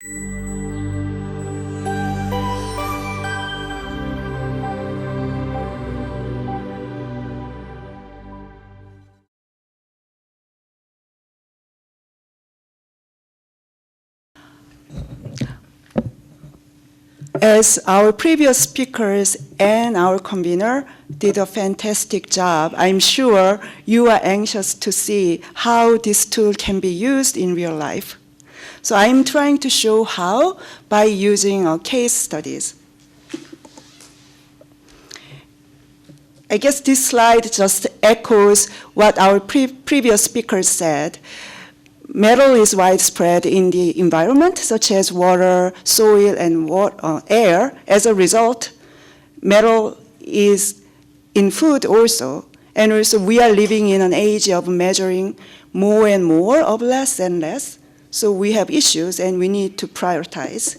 As our previous speakers and our convener did a fantastic job, I'm sure you are anxious to see how this tool can be used in real life. So I'm trying to show how by using case studies. I guess this slide just echoes what our previous speakers said. Metal is widespread in the environment, such as water, soil, and air. As a result, metal is in food also. And also, we are living in an age of measuring more and more of less and less. So we have issues, and we need to prioritize.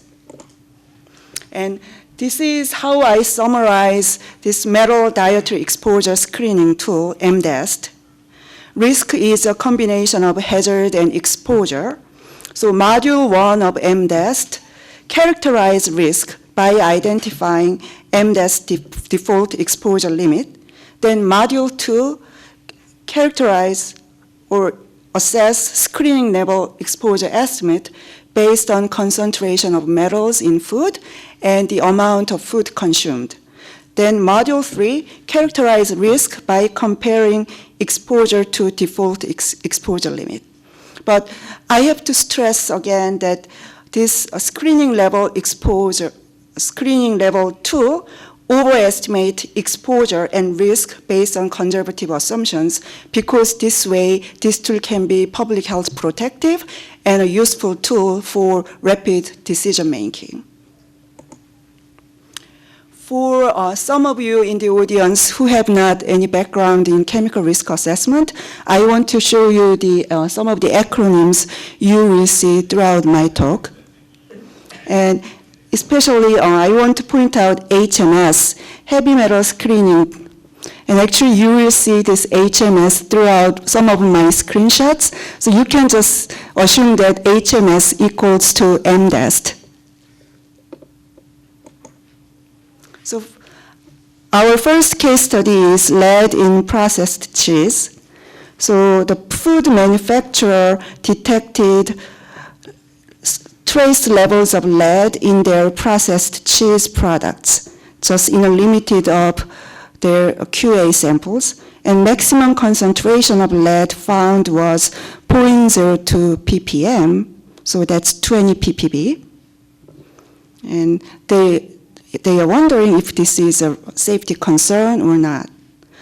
And this is how I summarize this metal dietary exposure screening tool, MDEST. Risk is a combination of hazard and exposure. So module 1 of MDEST characterizes risk by identifying MDEST default exposure limit. Then module 2 characterize or assess screening level exposure estimate based on concentration of metals in food and the amount of food consumed. Then module 3 characterize risk by comparing exposure to default exposure limit. But I have to stress again that this screening level tool overestimate exposure and risk based on conservative assumptions, because this way this tool can be public health protective and a useful tool for rapid decision making. For some of you in the audience who have not any background in chemical risk assessment, I want to show you some of the acronyms you will see throughout my talk. And especially, I want to point out HMS, heavy metal screening. And actually, you will see this HMS throughout some of my screenshots. So you can just assume that HMS equals to MDEST. So our first case study is lead in processed cheese. So the food manufacturer detected trace levels of lead in their processed cheese products, just in a limited of their QA samples. And maximum concentration of lead found was 0.02 ppm, so that's 20 ppb. And they are wondering if this is a safety concern or not.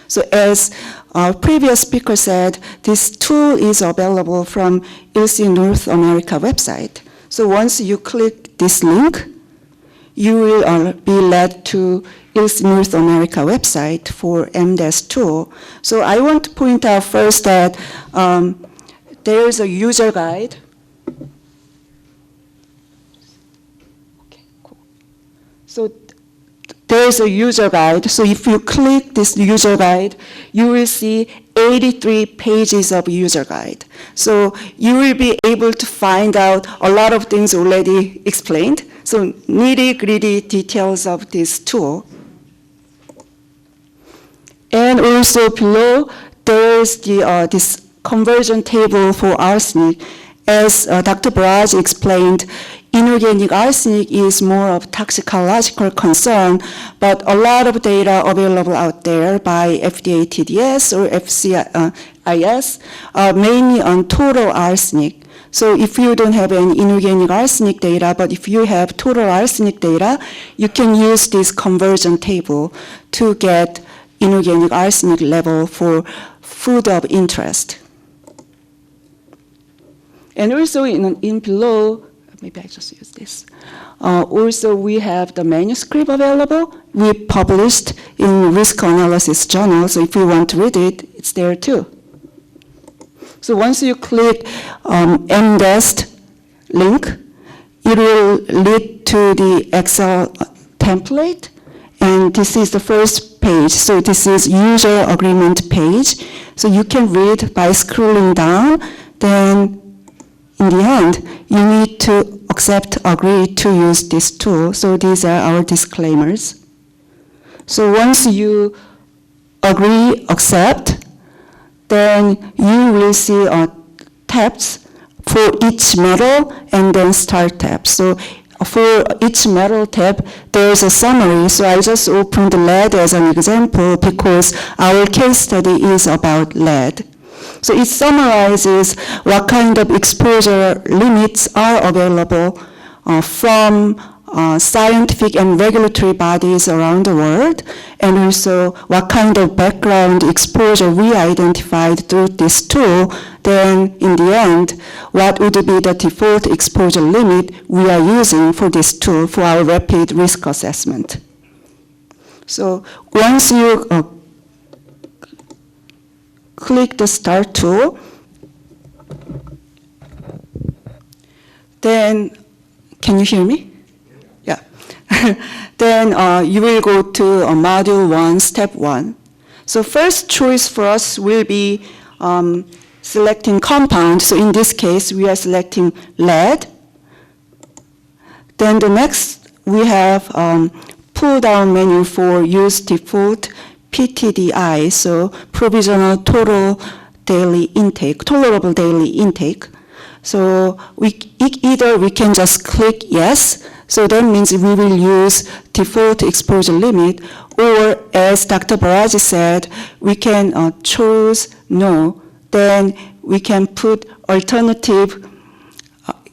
So as our previous speaker said, this tool is available from ILSI North America website. So once you click this link, you will be led to ILSI North America website for MDEST tool. So I want to point out first that there is a user guide. Okay, cool. So there's a user guide. So if you click this user guide, you will see 83 pages of user guide. So you will be able to find out a lot of things already explained. So nitty-gritty details of this tool. And also below, there's this conversion table for arsenic. As Dr. Baraj explained, inorganic arsenic is more of toxicological concern, but a lot of data available out there by FDA TDS or FCIS, mainly on total arsenic. So if you don't have any inorganic arsenic data, but if you have total arsenic data, you can use this conversion table to get inorganic arsenic level for food of interest. And also in below, maybe I just use this. Also, we have the manuscript available. We published in Risk Analysis Journal, so if you want to read it, it's there too. So once you click MDEST link, it will lead to the Excel template, and this is the first page. So this is user agreement page. So you can read by scrolling down, then in the end, you need to accept, agree to use this tool. So these are our disclaimers. So once you agree, accept, then you will see tabs for each metal and then start tabs. So for each metal tab, there's a summary. So I just opened lead as an example because our case study is about lead. So it summarizes what kind of exposure limits are available from scientific and regulatory bodies around the world, and also what kind of background exposure we identified through this tool. Then in the end, what would be the default exposure limit we are using for this tool for our rapid risk assessment. So once you click the Start tool, then, can you hear me? Yeah. Then you will go to Module 1, Step 1. So first choice for us will be selecting compound. So in this case, we are selecting lead. Then the next, we have pull-down menu for use default PTDI, so provisional total daily intake, tolerable daily intake. So either we can just click yes, so that means we will use default exposure limit, or as Dr. Baraji said, we can choose no, then we can put alternative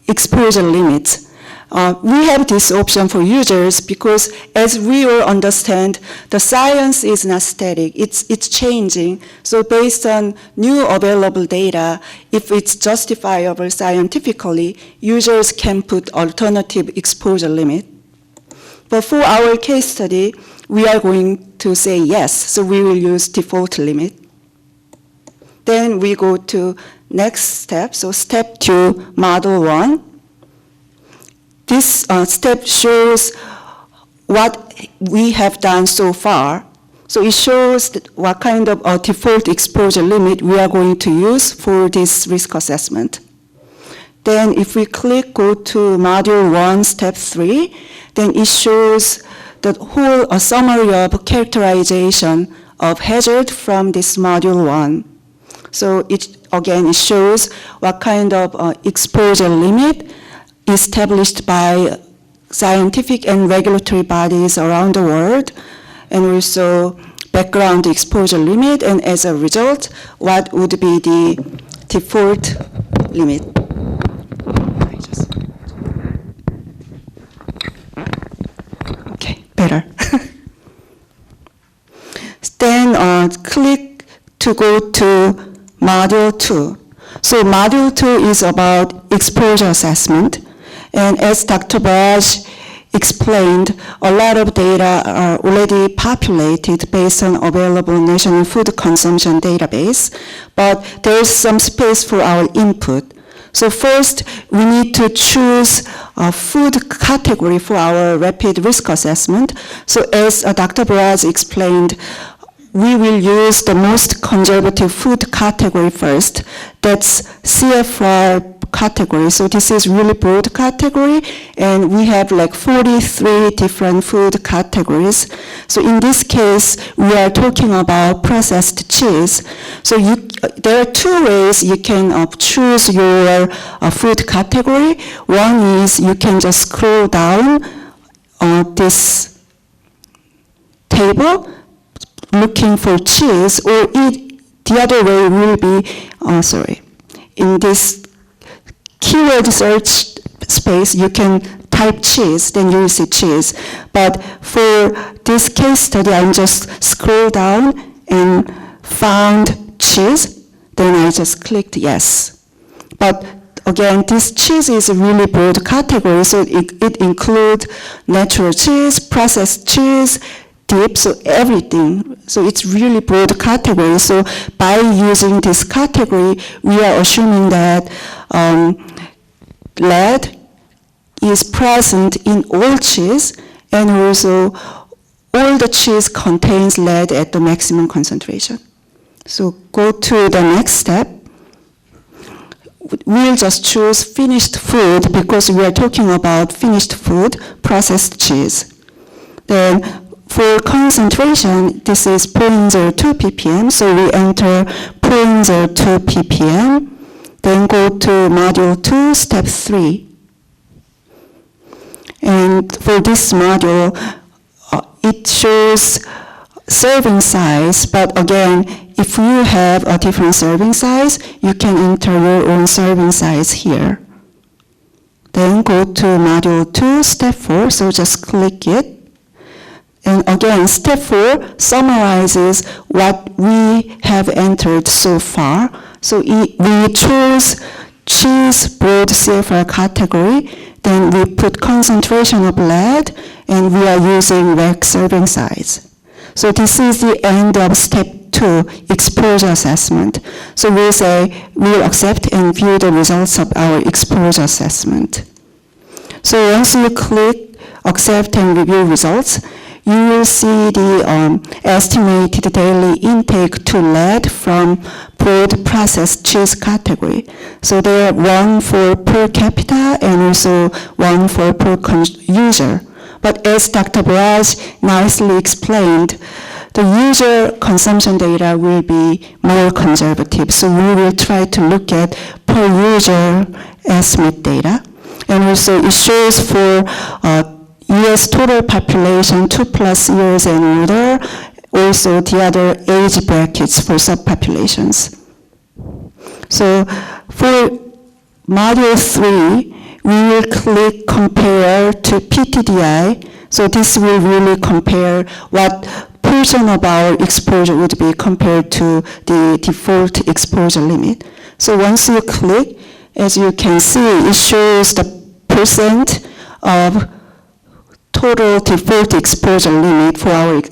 exposure limits. We have this option for users because, as we all understand, the science is not static, it's changing. So based on new available data, if it's justifiable scientifically, users can put alternative exposure limit. But for our case study, we are going to say yes, so we will use default limit. Then we go to next step, so step 2, model 1. This step shows what we have done so far. So it shows what kind of default exposure limit we are going to use for this risk assessment. Then if we click go to Module 1, Step 3, then it shows the whole summary of characterization of hazard from this Module 1. So it shows what kind of exposure limit established by scientific and regulatory bodies around the world, and also background exposure limit, and as a result, what would be the default limit. Okay, better. Then click to go to Module 2. So Module 2 is about exposure assessment. And as Dr. Baraj explained, a lot of data are already populated based on available national food consumption database, but there's some space for our input. So first, we need to choose a food category for our rapid risk assessment. So as Dr. Baraj explained, we will use the most conservative food category first. That's CFR category. So this is really broad category, and we have like 43 different food categories. So in this case, we are talking about processed cheese. So there are two ways you can choose your food category. One is you can just scroll down this table looking for cheese, or the other way will be, in this keyword search space, you can type cheese, then you will see cheese. But for this case study, I just scroll down and found cheese, then I just clicked yes. But again, this cheese is a really broad category, so it includes natural cheese, processed cheese, dip, so everything. So it's really broad category. So by using this category, we are assuming that lead is present in all cheese, and also all the cheese contains lead at the maximum concentration. So go to the next step. we'll just choose finished food because we are talking about finished food, processed cheese. Then for concentration, this is 0.02 ppm, so we enter 0.02 ppm, then go to module 2, step 3. And for this module, it shows serving size, but again, if you have a different serving size, you can enter your own serving size here. Then go to module 2, step 4, so just click it. And again, step 4 summarizes what we have entered so far. So we chose cheese broad CFR category, then we put concentration of lead, and we are using WEC serving size. So this is the end of step 2, exposure assessment. So we'll say we'll accept and view the results of our exposure assessment. So once you click accept and review results, you will see the estimated daily intake to lead from broad processed cheese category. So there are 1 for per capita and also 1 for per user. But as Dr. Baraj nicely explained, the user consumption data will be more conservative. So we will try to look at per user estimate data. And also it shows for US total population 2+ years and older, also the other age brackets for subpopulations. So for module 3, we will click compare to PTDI. So this will really compare what portion of our exposure would be compared to the default exposure limit. So once you click, as you can see, it shows the percent of total default exposure limit for our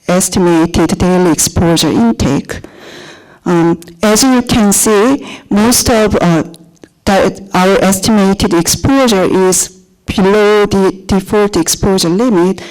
estimated daily exposure intake. As you can see, most of our estimated exposure is below the default exposure limit.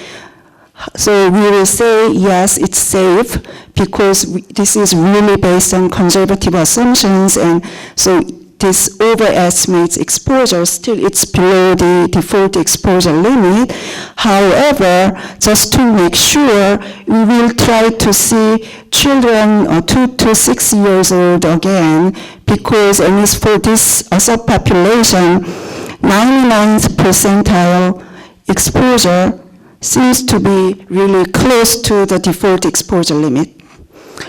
So we will say, yes, it's safe because this is really based on conservative assumptions, and so this overestimates exposure. Still, it's below the default exposure limit. However, just to make sure, we will try to see children 2 to 6 years old again, because at least for this subpopulation, 99th percentile exposure seems to be really close to the default exposure limit.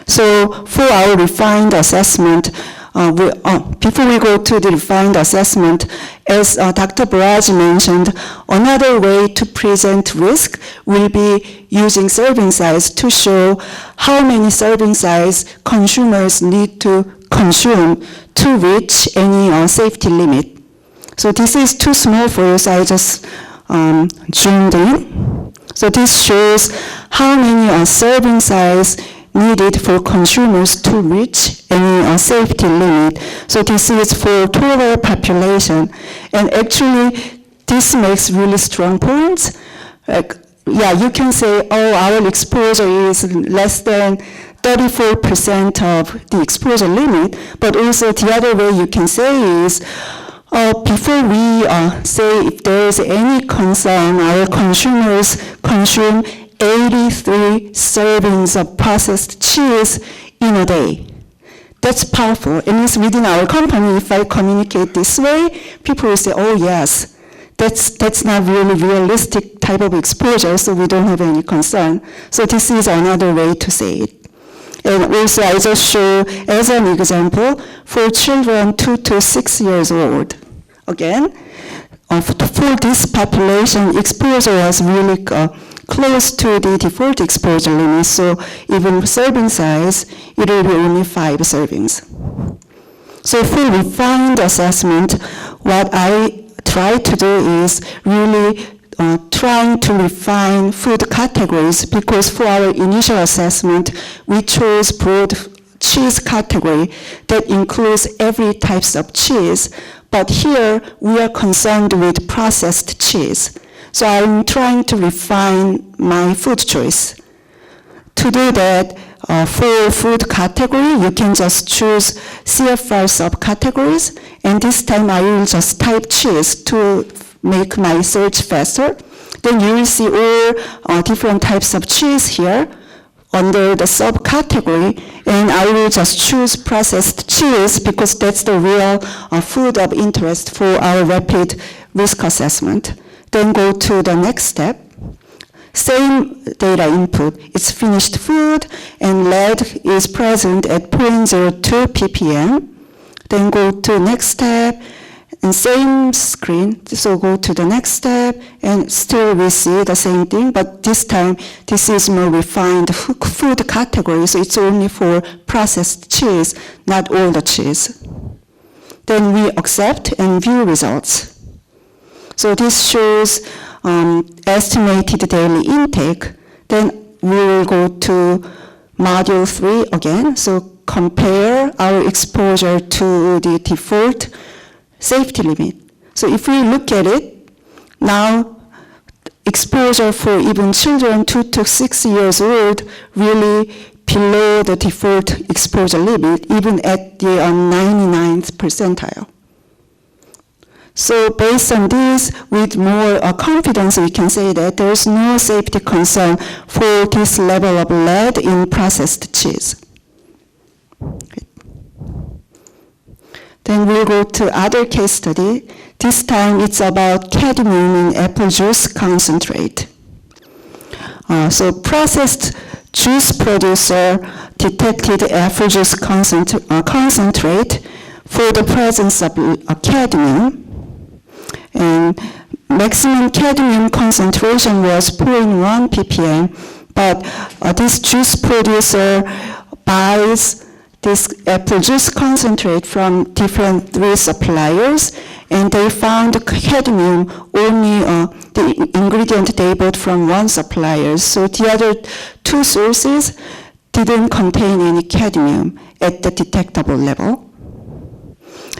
So for our refined assessment, before we go to the refined assessment, as Dr. Baraj mentioned, another way to present risk will be using serving size to show how many serving size consumers need to consume to reach any safety limit. So this is too small for you, so I just zoomed in. So this shows how many serving size needed for consumers to reach any safety limit. So this is for total population. And actually, this makes really strong points. Yeah, you can say, oh, our exposure is less than 34% of the exposure limit. But also the other way you can say is, before we say if there is any concern, our consumers consume 83 servings of processed cheese in a day. That's powerful. At least within our company, if I communicate this way, people will say, oh yes, that's not really realistic type of exposure, so we don't have any concern. So this is another way to say it. And also I just show as an example for children 2 to 6 years old. Again, for this population, exposure was really close to the default exposure limit, so even serving size, it will be only 5 servings. So for refined assessment, what I try to do is really trying to refine food categories, because for our initial assessment, we chose broad cheese category that includes every types of cheese, but here we are concerned with processed cheese. So I'm trying to refine my food choice. To do that, for food category, you can just choose CFR subcategories, and this time I will just type cheese to make my search faster. Then you will see all different types of cheese here under the subcategory, and I will just choose processed cheese because that's the real food of interest for our rapid risk assessment. Then go to the next step. Same data input. It's finished food, and lead is present at 0.02 ppm. Then go to next step, and same screen. So go to the next step, and still we see the same thing, but this time this is more refined food category, so it's only for processed cheese, not all the cheese. Then we accept and view results. So this shows estimated daily intake. Then we will go to module 3 again. So compare our exposure to the default safety limit. So if we look at it, now exposure for even children 2 to 6 years old really below the default exposure limit, even at the 99th percentile. So based on this, with more confidence, we can say that there is no safety concern for this level of lead in processed cheese. Then we'll go to other case study. This time it's about cadmium in apple juice concentrate. So processed juice producer detected apple juice concentrate for the presence of cadmium. And maximum cadmium concentration was 0.1 ppm, but this juice producer buys this apple juice concentrate from different 3 suppliers, and they found cadmium only the ingredient they bought from 1 supplier. So the other 2 sources didn't contain any cadmium at the detectable level.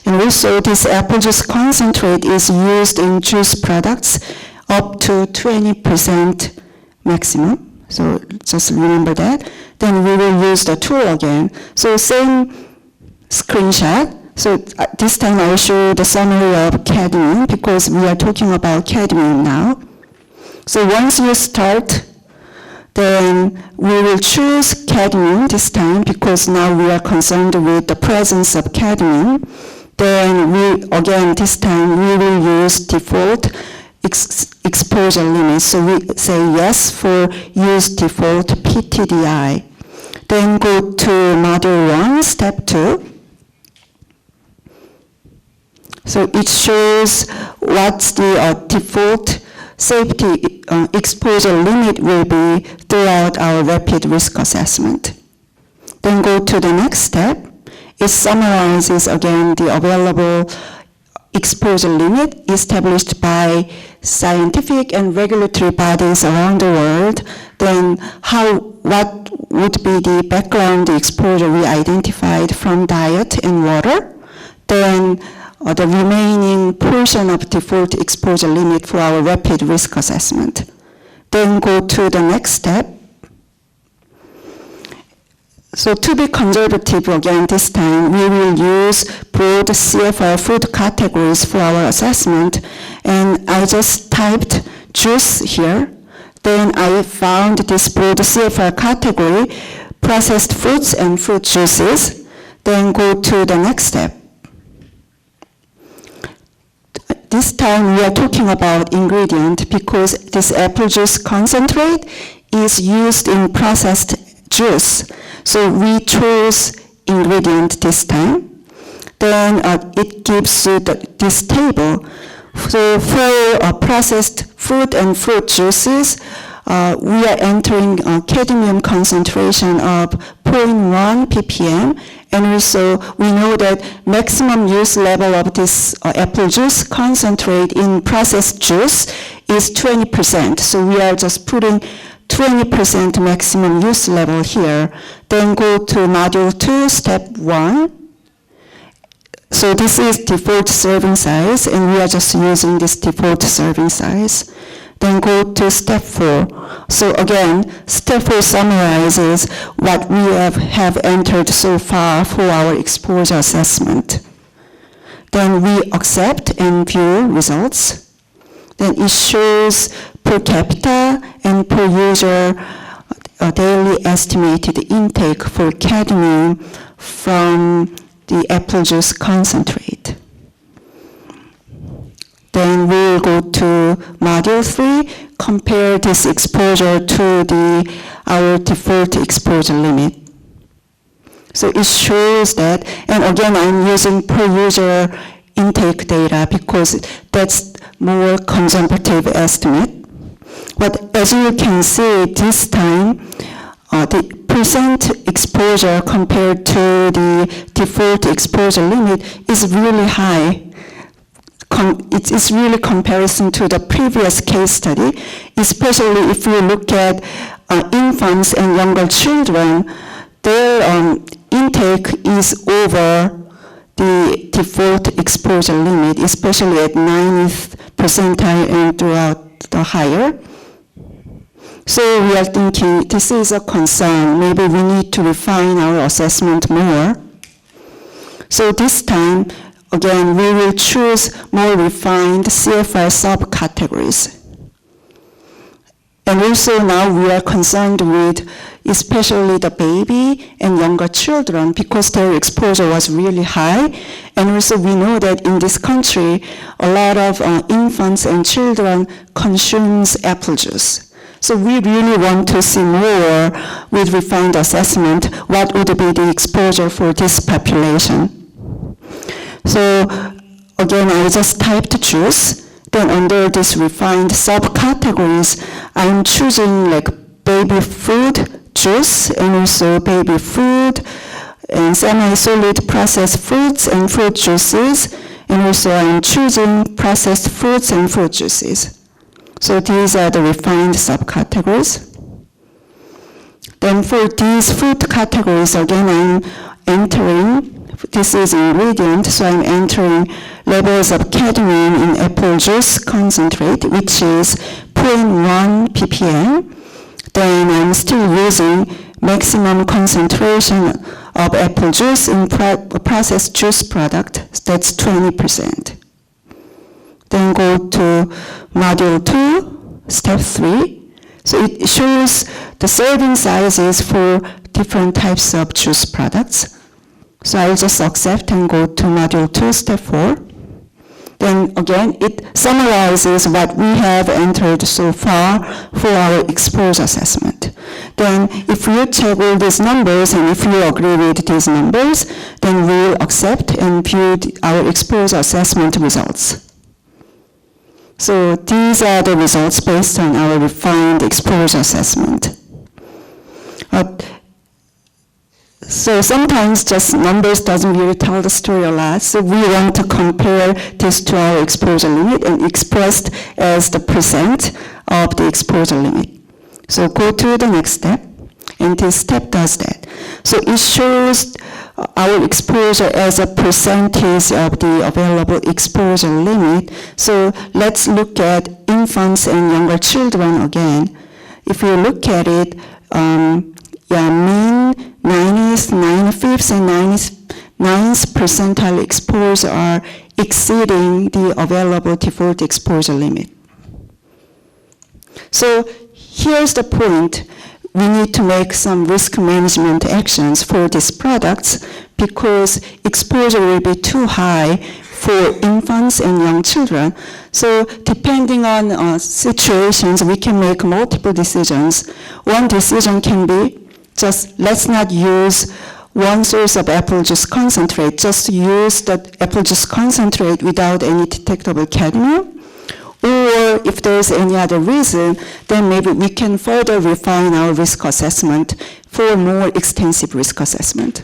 And also this apple juice concentrate is used in juice products up to 20% maximum. So just remember that. Then we will use the tool again. So same screenshot. So this time I'll show the summary of cadmium because we are talking about cadmium now. So once you start, then we will choose cadmium this time because now we are concerned with the presence of cadmium. Then we, again, this time we will use default exposure limit. So we say yes for use default PTDI. Then go to module 1, step 2. So it shows what's the default safety exposure limit will be throughout our rapid risk assessment. Then go to the next step. It summarizes again the available exposure limit established by scientific and regulatory bodies around the world. Then what would be the background exposure we identified from diet and water. Then the remaining portion of default exposure limit for our rapid risk assessment. Then go to the next step. So to be conservative again this time, we will use broad CFR food categories for our assessment. And I just typed juice here. Then I found this broad CFR category, processed foods and fruit juices. Then go to the next step. This time we are talking about ingredient because this apple juice concentrate is used in processed juice. So we chose ingredient this time. Then it gives you this table. So for processed food and fruit juices, we are entering a cadmium concentration of 0.1 ppm. And also we know that maximum use level of this apple juice concentrate in processed juice is 20%. So we are just putting 20% maximum use level here. Then go to module 2, step 1. So this is default serving size, and we are just using this default serving size. Then go to step 4. So again, step 4 summarizes what we have entered so far for our exposure assessment. Then we accept and view results. Then it shows per capita and per user daily estimated intake for cadmium from the apple juice concentrate. Then we'll go to module 3, compare this exposure to our default exposure limit. So it shows that, and again I'm using per user intake data because that's more conservative estimate. But as you can see this time, the percent exposure compared to the default exposure limit is really high. It's really comparison to the previous case study, especially if you look at infants and younger children, their intake is over the default exposure limit, especially at 90th percentile and throughout the higher. So we are thinking this is a concern. Maybe we need to refine our assessment more. So this time, again, we will choose more refined CFR subcategories. And also now we are concerned with especially the baby and younger children because their exposure was really high. And also we know that in this country, a lot of infants and children consumes apple juice. So we really want to see more with refined assessment, what would be the exposure for this population. So again, I just typed juice. Then under this refined subcategories, I'm choosing like baby food juice and also baby food and semi-solid processed fruits and fruit juices. And also I'm choosing processed fruits and fruit juices. So these are the refined subcategories. Then for these food categories, again, I'm entering, this is ingredient, so I'm entering levels of cadmium in apple juice concentrate, which is 0.1 ppm. Then I'm still using maximum concentration of apple juice in processed juice product, that's 20%. Then go to module 2, step 3. So it shows the serving sizes for different types of juice products. So I'll just accept and go to module 2, step 4. Then again, it summarizes what we have entered so far for our exposure assessment. Then if you check all these numbers and if you agree with these numbers, then we'll accept and view our exposure assessment results. So these are the results based on our refined exposure assessment. So sometimes just numbers doesn't really tell the story a lot. So we want to compare this to our exposure limit and expressed as the percent of the exposure limit. So go to the next step, and this step does that. So it shows our exposure as a percentage of the available exposure limit. So let's look at infants and younger children again. If you look at it, mean 90th, 95th, and 99th percentile exposure are exceeding the available default exposure limit. So here's the point. We need to make some risk management actions for these products because exposure will be too high for infants and young children. So depending on situations, we can make multiple decisions. One decision can be just let's not use one source of apple juice concentrate, just use the apple juice concentrate without any detectable cadmium. Or if there's any other reason, then maybe we can further refine our risk assessment for more extensive risk assessment.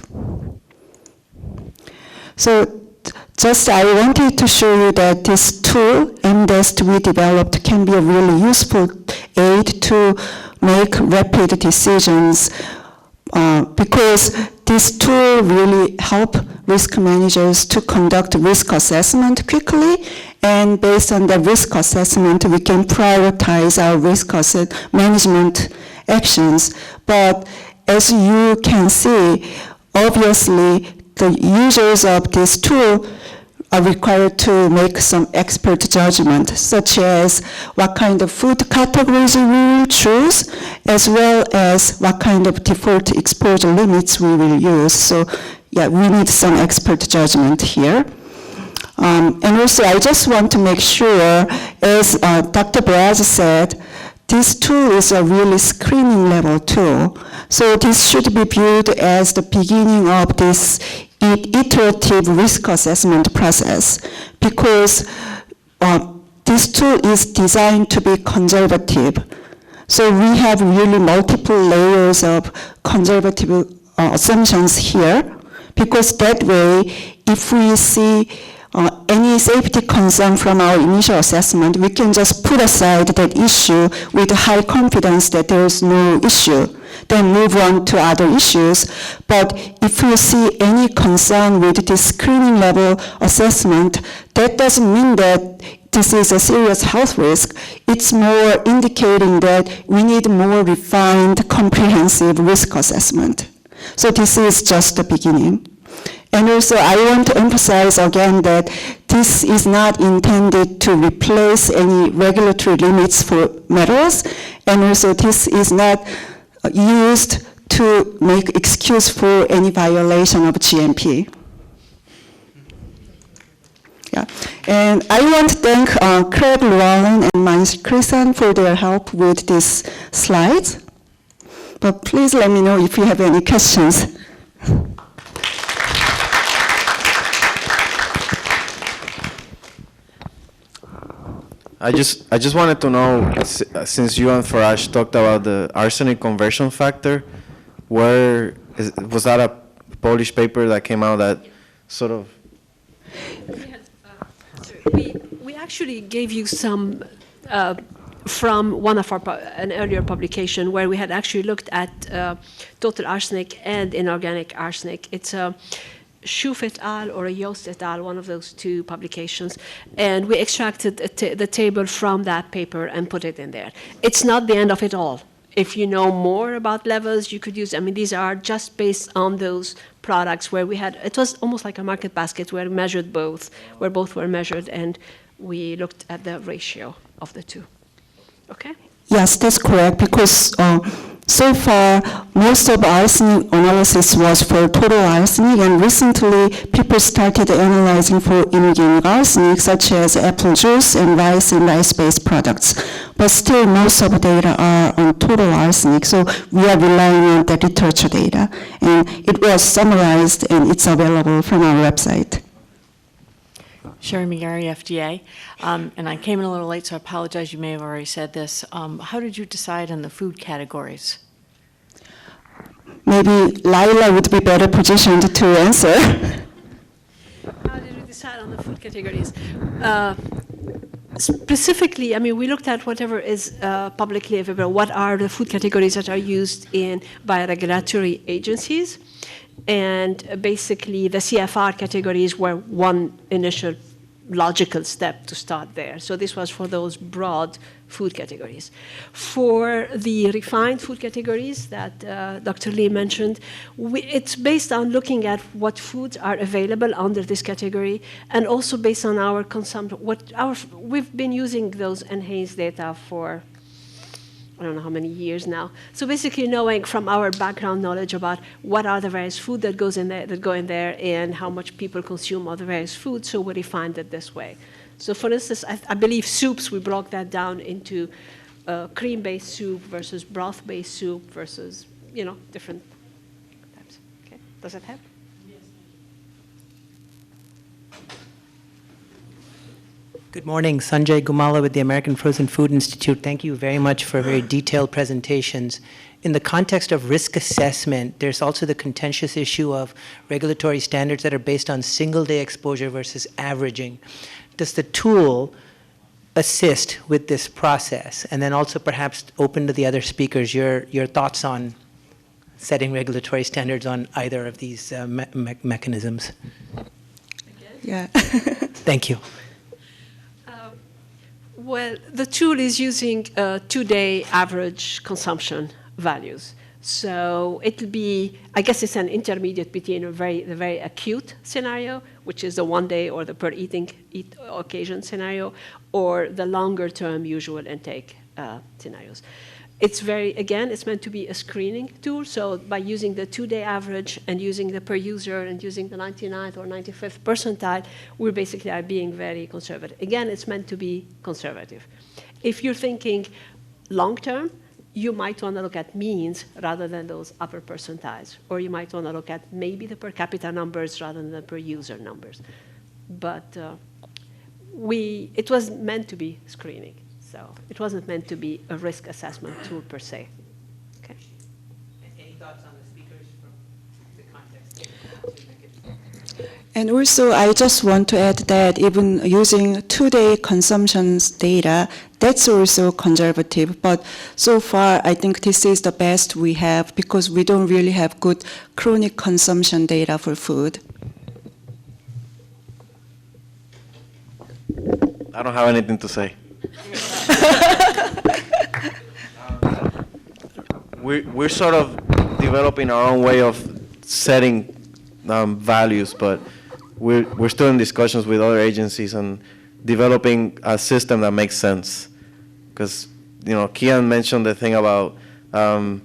So just I wanted to show you that this tool, MDEST, we developed can be a really useful aid to make rapid decisions because this tool really help risk managers to conduct risk assessment quickly And based on the risk assessment, we can prioritize our risk management actions. But as you can see, obviously, the users of this tool are required to make some expert judgment, such as what kind of food categories we will choose, as well as what kind of default exposure limits we will use. So yeah, we need some expert judgment here. And also, I just want to make sure, as Dr. Braz said, this tool is a really screening level tool. So this should be viewed as the beginning of this iterative risk assessment process, because this tool is designed to be conservative. So we have really multiple layers of conservative assumptions here, because that way, if we see any safety concern from our initial assessment, we can just put aside that issue with high confidence that there is no issue, then move on to other issues. But if you see any concern with this screening level assessment, that doesn't mean that this is a serious health risk. It's more indicating that we need more refined, comprehensive risk assessment. So this is just the beginning. And also, I want to emphasize again that this is not intended to replace any regulatory limits for metals, and also this is not used to make excuse for any violation of GMP. Yeah. And I want to thank Craig Llewellyn and Manish Krisan for their help with these slides. But please let me know if you have any questions. I just wanted to know, since you and Faraj talked about the arsenic conversion factor, was that a Polish paper that came out that sort of? We actually gave you some from one of an earlier publication where we had actually looked at total arsenic and inorganic arsenic. It's a Schuf et al. Or a Yost et al., one of those two publications, and we extracted the table from that paper and put it in there. It's not the end of it all. If you know more about levels, you could use, I mean, these are just based on those products where we had, it was almost like a market basket where we measured both, where both were measured, and we looked at the ratio of the two. Okay? Yes, that's correct, because so far, most of arsenic analysis was for total arsenic, and recently people started analyzing for inorganic arsenic, such as apple juice and rice-based products. But still, most of the data are on total arsenic, so we are relying on the literature data. And it was summarized, and it's available from our website. Sherry McGarry, FDA. And I came in a little late, so I apologize. You may have already said this. How did you decide on the food categories? Maybe Laila would be better positioned to answer. How did we decide on the food categories? Specifically, I mean, we looked at whatever is publicly available. What are the food categories that are used by regulatory agencies? And basically, the CFR categories were one initial logical step to start there. So this was for those broad food categories. For the refined food categories that Dr. Lee mentioned, it's based on looking at what foods are available under this category, and also based on our consumption. We've been using those NHANES data for I don't know how many years now. So basically knowing from our background knowledge about what are the various food that go in there and how much people consume of the various foods, so we refined it this way. So for instance, I believe soups, we broke that down into cream-based soup versus broth-based soup versus, different types. Okay, does that help? Good morning, Sanjay Gumala with the American Frozen Food Institute. Thank you very much for very detailed presentations. In the context of risk assessment, there's also the contentious issue of regulatory standards that are based on single-day exposure versus averaging. Does the tool assist with this process? And then also perhaps open to the other speakers, your thoughts on setting regulatory standards on either of these mechanisms. Yeah. Thank you. Well, the tool is using 2-day average consumption values. So it'll be, I guess it's an intermediate between the very acute scenario, which is the 1 day or the per eat occasion scenario, or the longer term usual intake scenarios. It's it's meant to be a screening tool. So by using the 2-day average and using the per user and using the 99th or 95th percentile, we basically are being very conservative. Again, it's meant to be conservative. If you're thinking long term, you might want to look at means rather than those upper percentiles, or you might want to look at maybe the per capita numbers rather than the per user numbers. But it was meant to be screening, so it wasn't meant to be a risk assessment tool per se. Okay. Any thoughts on the speakers from the context? And also, I just want to add that even using 2-day consumptions data, that's also conservative. But so far, I think this is the best we have because we don't really have good chronic consumption data for food. I don't have anything to say. We're sort of developing our own way of setting values, but we're still in discussions with other agencies and developing a system that makes sense. Because, Kian mentioned the thing about what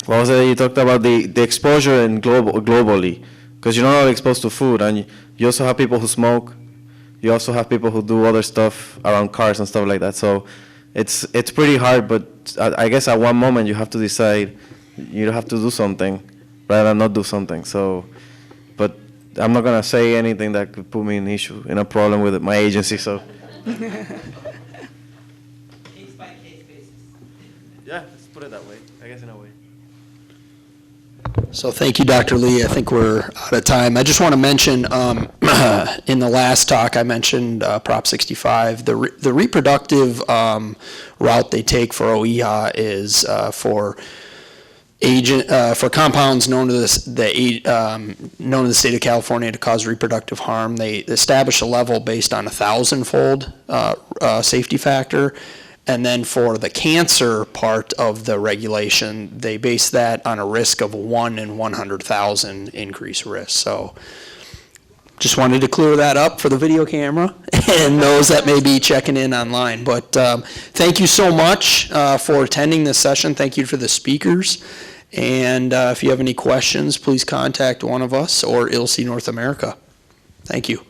was it that you talked about, the exposure in globally. Because you're not only exposed to food, and you also have people who smoke. You also have people who do other stuff around cars and stuff like that. So it's pretty hard, but I guess at one moment you have to decide you have to do something rather than not do something. So, but I'm not gonna say anything that could put me in a problem with my agency. So. Case by case basis. Yeah, let's put it that way. I guess in a way. So thank you, Dr. Lee. I think we're out of time. I just want to mention, in the last talk, I mentioned Prop 65. The reproductive route they take for OEHA is for compounds known to the state of California to cause reproductive harm. They establish a level based on 1,000-fold safety factor. And then for the cancer part of the regulation, they base that on a risk of 1 in 100,000 increased risk. So just wanted to clear that up for the video camera and those that may be checking in online. But thank you so much for attending this session. Thank you for the speakers. And if you have any questions, please contact one of us or ILSI North America. Thank you.